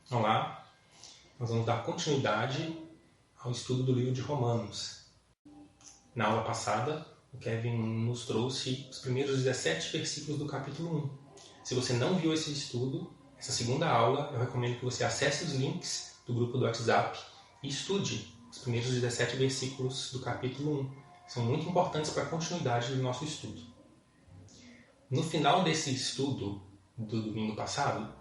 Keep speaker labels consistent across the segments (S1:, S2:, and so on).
S1: Olá, nós vamos dar continuidade ao estudo do livro de Romanos. Na aula passada, o Kevin nos trouxe os primeiros 17 versículos do capítulo 1. Se você não viu esse estudo, essa segunda aula, eu recomendo que você acesse os links do grupo do WhatsApp e estude os primeiros 17 versículos do capítulo 1. São muito importantes para a continuidade do nosso estudo. No final desse estudo do domingo passado,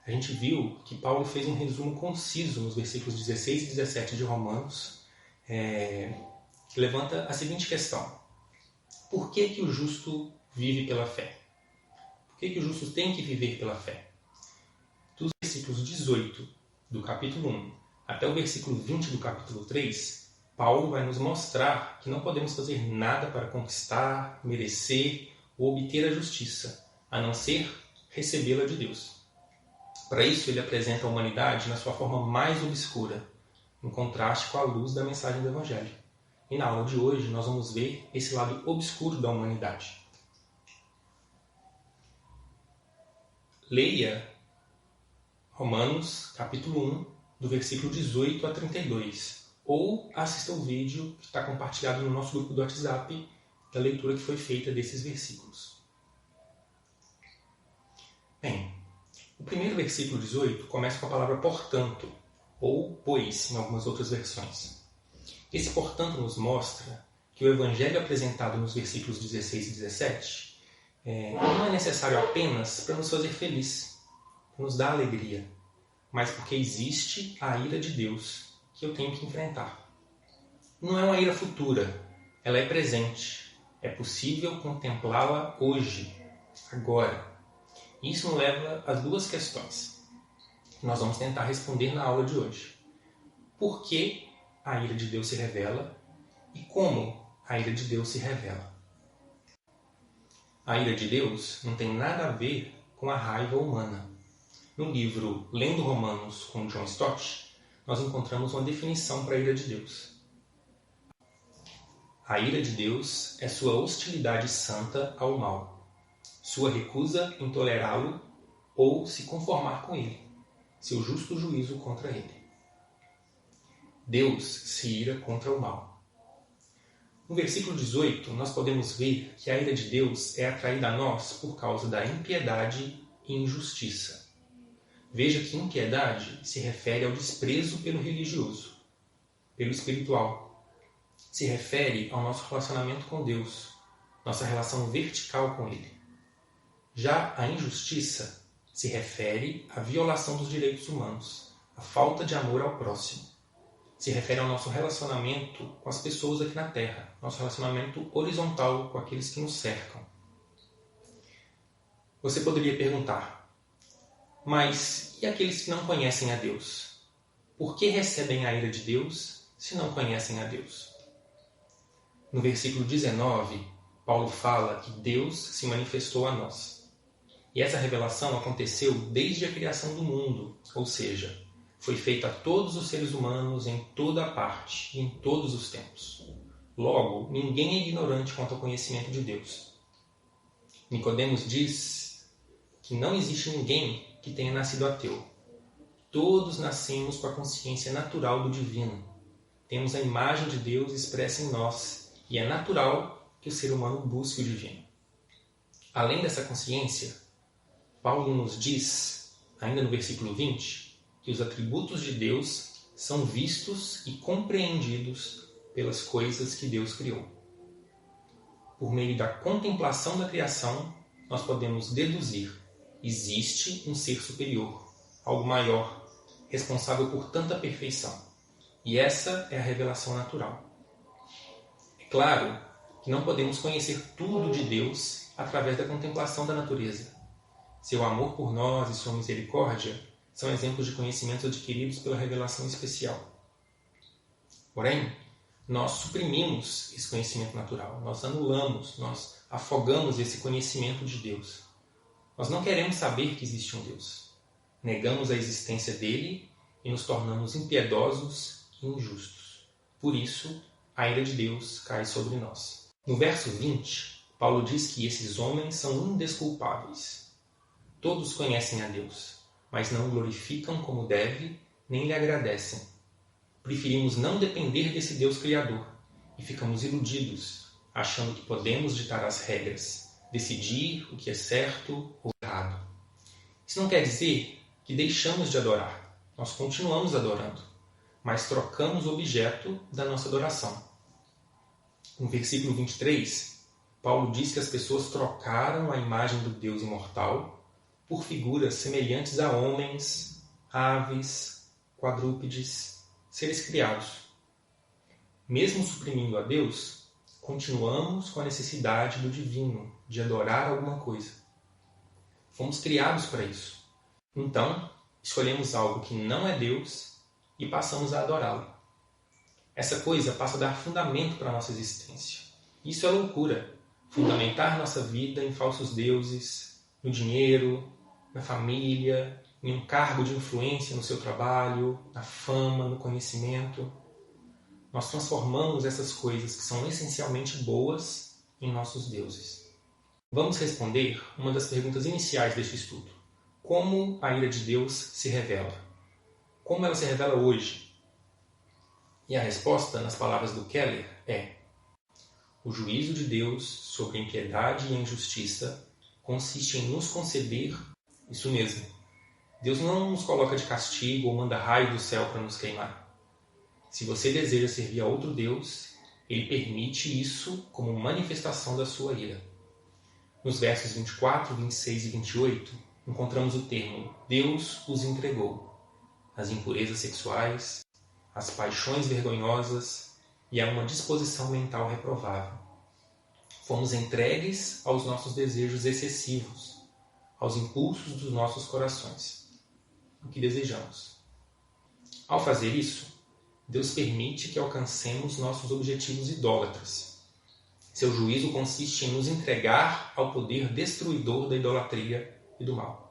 S1: a gente viu que Paulo fez um resumo conciso nos versículos 16 e 17 de Romanos, que levanta a seguinte questão: por que o justo vive pela fé? Por que o justo tem que viver pela fé? Dos versículos 18 do capítulo 1 até o versículo 20 do capítulo 3, Paulo vai nos mostrar que não podemos fazer nada para conquistar, merecer ou obter a justiça, a não ser recebê-la de Deus. Para isso, ele apresenta a humanidade na sua forma mais obscura, em contraste com a luz da mensagem do Evangelho. E na aula de hoje, nós vamos ver esse lado obscuro da humanidade. Leia Romanos, capítulo 1, do versículo 18 a 32, ou assista o vídeo que está compartilhado no nosso grupo do WhatsApp, da leitura que foi feita desses versículos. Bem, o primeiro versículo 18 começa com a palavra portanto, ou pois, em algumas outras versões. Esse portanto nos mostra que o evangelho apresentado nos versículos 16 e 17 não é necessário apenas para nos fazer feliz, para nos dar alegria, mas porque existe a ira de Deus que eu tenho que enfrentar. Não é uma ira futura, ela é presente. É possível contemplá-la hoje, agora. Isso nos leva a duas questões que nós vamos tentar responder na aula de hoje. Por que a ira de Deus se revela e como a ira de Deus se revela? A ira de Deus não tem nada a ver com a raiva humana. No livro Lendo Romanos com John Stott, nós encontramos uma definição para a ira de Deus. A ira de Deus é sua hostilidade santa ao mal, sua recusa em tolerá-lo ou se conformar com ele, seu justo juízo contra ele. Deus se ira contra o mal. No versículo 18, nós podemos ver que a ira de Deus é atraída a nós por causa da impiedade e injustiça. Veja que impiedade se refere ao desprezo pelo religioso, pelo espiritual. Se refere ao nosso relacionamento com Deus, nossa relação vertical com Ele. Já a injustiça se refere à violação dos direitos humanos, à falta de amor ao próximo. Se refere ao nosso relacionamento com as pessoas aqui na Terra, nosso relacionamento horizontal com aqueles que nos cercam. Você poderia perguntar: mas e aqueles que não conhecem a Deus? Por que recebem a ira de Deus se não conhecem a Deus? No versículo 19, Paulo fala que Deus se manifestou a nós. E essa revelação aconteceu desde a criação do mundo, ou seja, foi feita a todos os seres humanos em toda a parte e em todos os tempos. Logo, ninguém é ignorante quanto ao conhecimento de Deus. Nicodemos diz que não existe ninguém que tenha nascido ateu. Todos nascemos com a consciência natural do divino. Temos a imagem de Deus expressa em nós e é natural que o ser humano busque o divino. Além dessa consciência, Paulo nos diz, ainda no versículo 20, que os atributos de Deus são vistos e compreendidos pelas coisas que Deus criou. Por meio da contemplação da criação, nós podemos deduzir: existe um ser superior, algo maior, responsável por tanta perfeição. E essa é a revelação natural. É claro que não podemos conhecer tudo de Deus através da contemplação da natureza. Seu amor por nós e sua misericórdia são exemplos de conhecimentos adquiridos pela revelação especial. Porém, nós suprimimos esse conhecimento natural, nós anulamos, nós afogamos esse conhecimento de Deus. Nós não queremos saber que existe um Deus. Negamos a existência dele e nos tornamos impiedosos e injustos. Por isso, a ira de Deus cai sobre nós. No verso 20, Paulo diz que esses homens são indesculpáveis. Todos conhecem a Deus. mas não o glorificam como deve, nem lhe agradecem. Preferimos não depender desse Deus Criador e ficamos iludidos, achando que podemos ditar as regras, decidir o que é certo ou errado. Isso não quer dizer que deixamos de adorar. Nós continuamos adorando, mas trocamos o objeto da nossa adoração. No versículo 23, Paulo diz que as pessoas trocaram a imagem do Deus imortal por figuras semelhantes a homens, aves, quadrúpedes, seres criados. Mesmo suprimindo a Deus, continuamos com a necessidade do divino, de adorar alguma coisa. Fomos criados para isso. Então, escolhemos algo que não é Deus e passamos a adorá-lo. Essa coisa passa a dar fundamento para a nossa existência. Isso é loucura. Fundamentar nossa vida em falsos deuses, no dinheiro, na família, em um cargo de influência no seu trabalho, na fama, no conhecimento. Nós transformamos essas coisas que são essencialmente boas em nossos deuses. Vamos responder uma das perguntas iniciais deste estudo. Como a ira de Deus se revela? Como ela se revela hoje? E a resposta, nas palavras do Keller, é: o juízo de Deus sobre a impiedade e a injustiça consiste em nos conceder isso mesmo. Deus não nos coloca de castigo ou manda raio do céu para nos queimar. Se você deseja servir a outro Deus, Ele permite isso como manifestação da sua ira. Nos versos 24, 26 e 28, encontramos o termo Deus os entregou. As impurezas sexuais, as paixões vergonhosas e a uma disposição mental reprovável. Fomos entregues aos nossos desejos excessivos, aos impulsos dos nossos corações, o que desejamos. Ao fazer isso, Deus permite que alcancemos nossos objetivos idólatras. Seu juízo consiste em nos entregar ao poder destruidor da idolatria e do mal.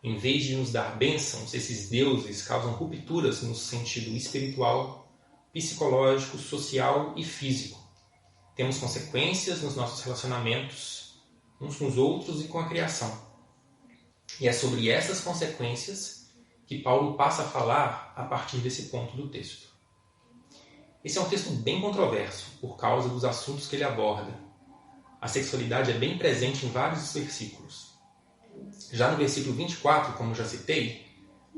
S1: Em vez de nos dar bênçãos, esses deuses causam rupturas no sentido espiritual, psicológico, social e físico. Temos consequências nos nossos relacionamentos, uns com os outros e com a criação. E é sobre essas consequências que Paulo passa a falar a partir desse ponto do texto. Esse é um texto bem controverso por causa dos assuntos que ele aborda. A sexualidade é bem presente em vários versículos. Já no versículo 24, como já citei,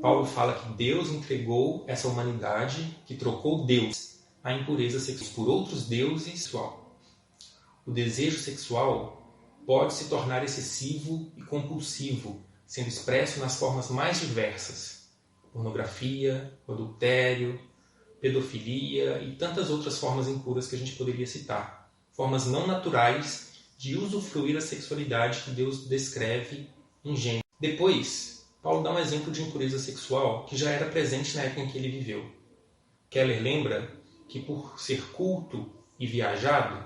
S1: Paulo fala que Deus entregou essa humanidade que trocou Deus, a impureza sexual, por outros deuses sexual. O desejo sexual pode se tornar excessivo e compulsivo, sendo expresso nas formas mais diversas: pornografia, adultério, pedofilia e tantas outras formas impuras que a gente poderia citar. Formas não naturais de usufruir a sexualidade que Deus descreve em Gênesis. Depois, Paulo dá um exemplo de impureza sexual que já era presente na época em que ele viveu. Keller lembra que, por ser culto e viajado,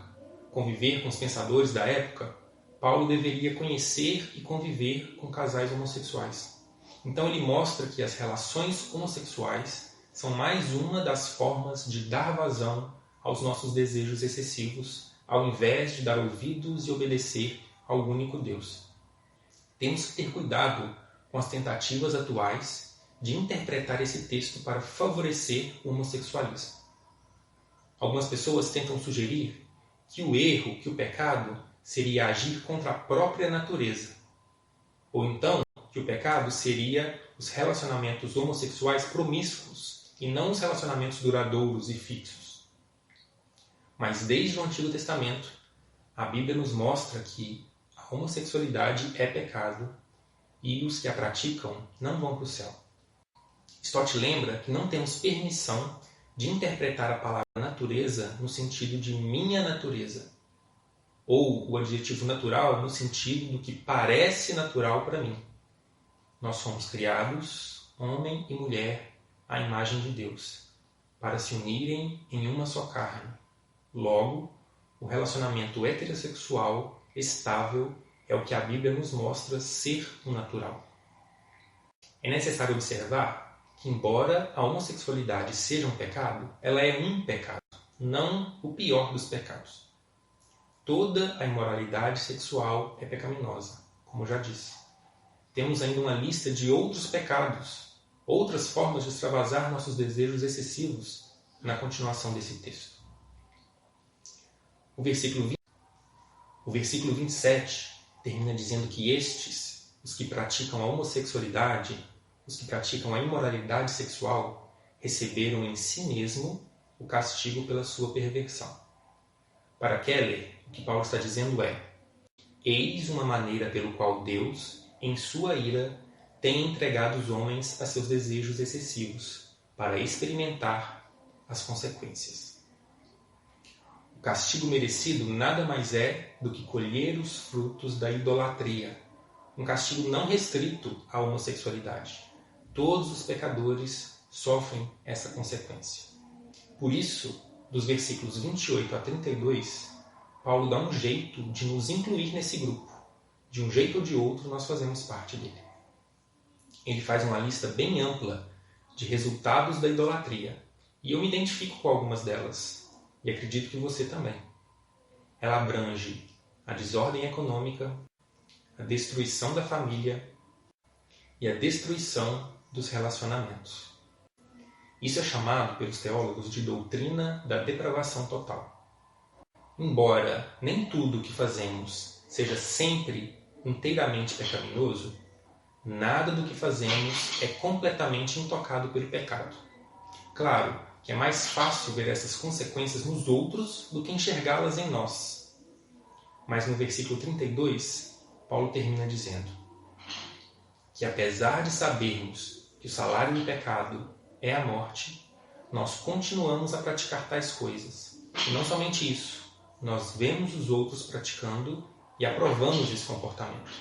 S1: conviver com os pensadores da época, Paulo deveria conhecer e conviver com casais homossexuais. Então ele mostra que as relações homossexuais são mais uma das formas de dar vazão aos nossos desejos excessivos, ao invés de dar ouvidos e obedecer ao único Deus. Temos que ter cuidado com as tentativas atuais de interpretar esse texto para favorecer o homossexualismo. Algumas pessoas tentam sugerir que o erro, que o pecado, seria agir contra a própria natureza. Ou então, que o pecado seria os relacionamentos homossexuais promíscuos e não os relacionamentos duradouros e fixos. Mas desde o Antigo Testamento, a Bíblia nos mostra que a homossexualidade é pecado e os que a praticam não vão para o céu. Stott lembra que não temos permissão de interpretar a palavra natureza no sentido de minha natureza, ou o adjetivo natural no sentido do que parece natural para mim. Nós somos criados, homem e mulher, à imagem de Deus, para se unirem em uma só carne. Logo, o relacionamento heterossexual estável é o que a Bíblia nos mostra ser o natural. É necessário observar que, embora a homossexualidade seja um pecado, ela é um pecado, não o pior dos pecados. Toda a imoralidade sexual é pecaminosa, como já disse. temos ainda uma lista de outros pecados, outras formas de extravasar nossos desejos excessivos na continuação desse texto. O versículo 27 termina dizendo que estes, os que praticam a homossexualidade, os que praticam a imoralidade sexual, receberam em si mesmo o castigo pela sua perversão. Para Keller, o que Paulo está dizendo é: eis uma maneira pelo qual Deus, em sua ira, tem entregado os homens a seus desejos excessivos, para experimentar as consequências. O castigo merecido nada mais é do que colher os frutos da idolatria, um castigo não restrito à homossexualidade. Todos os pecadores sofrem essa consequência. Por isso, dos versículos 28 a 32, Paulo dá um jeito de nos incluir nesse grupo. De um jeito ou de outro, nós fazemos parte dele. Ele faz uma lista bem ampla de resultados da idolatria, e eu me identifico com algumas delas, e acredito que você também. Ela abrange a desordem econômica, a destruição da família e a destruição dos relacionamentos. Isso é chamado pelos teólogos de doutrina da depravação total. Embora nem tudo o que fazemos seja sempre inteiramente pecaminoso, nada do que fazemos é completamente intocado pelo pecado. Claro que é mais fácil ver essas consequências nos outros do que enxergá-las em nós. Mas no versículo 32, Paulo termina dizendo que apesar de sabermos que o salário do pecado é a morte, nós continuamos a praticar tais coisas. E não somente isso, nós vemos os outros praticando e aprovamos esse comportamento.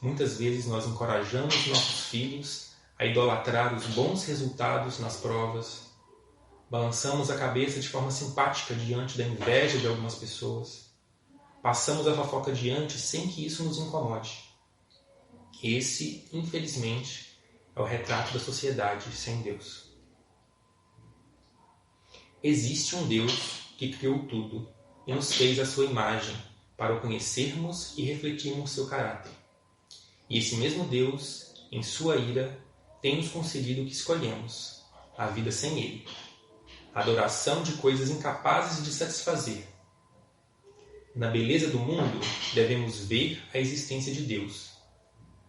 S1: Muitas vezes nós encorajamos nossos filhos a idolatrar os bons resultados nas provas, balançamos a cabeça de forma simpática diante da inveja de algumas pessoas, passamos a fofoca adiante sem que isso nos incomode. Esse, infelizmente, é o retrato da sociedade sem Deus. Existe um Deus que criou tudo e nos fez a sua imagem para o conhecermos e refletirmos seu caráter. E esse mesmo Deus, em sua ira, tem nos concedido o que escolhemos, a vida sem Ele. A adoração de coisas incapazes de satisfazer. Na beleza do mundo, devemos ver a existência de Deus.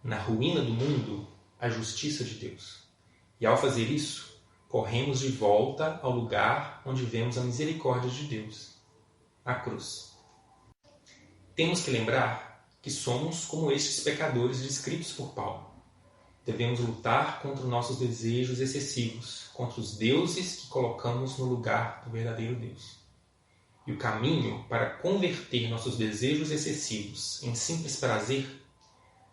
S1: Na ruína do mundo, a justiça de Deus. E ao fazer isso, corremos de volta ao lugar onde vemos a misericórdia de Deus, a cruz. Temos que lembrar que somos como estes pecadores descritos por Paulo. Devemos lutar contra nossos desejos excessivos, contra os deuses que colocamos no lugar do verdadeiro Deus. E o caminho para converter nossos desejos excessivos em simples prazer,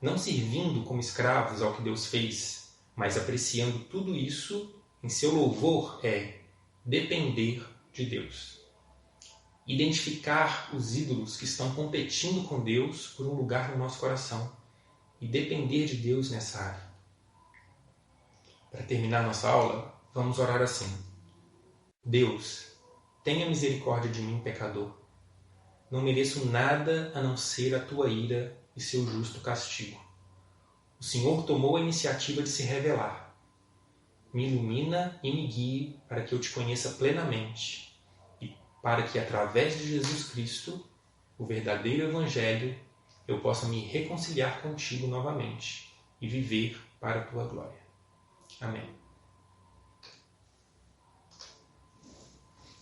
S1: não servindo como escravos ao que Deus fez, mas apreciando tudo isso em seu louvor, é depender de Deus. Identificar os ídolos que estão competindo com Deus por um lugar no nosso coração e depender de Deus nessa área. Para terminar nossa aula, vamos orar assim. Deus, tenha misericórdia de mim, pecador. Não mereço nada a não ser a tua ira e seu justo castigo. O Senhor tomou a iniciativa de se revelar. Me ilumina e me guie para que eu te conheça plenamente e para que, através de Jesus Cristo, o verdadeiro Evangelho, eu possa me reconciliar contigo novamente e viver para a tua glória. Amém.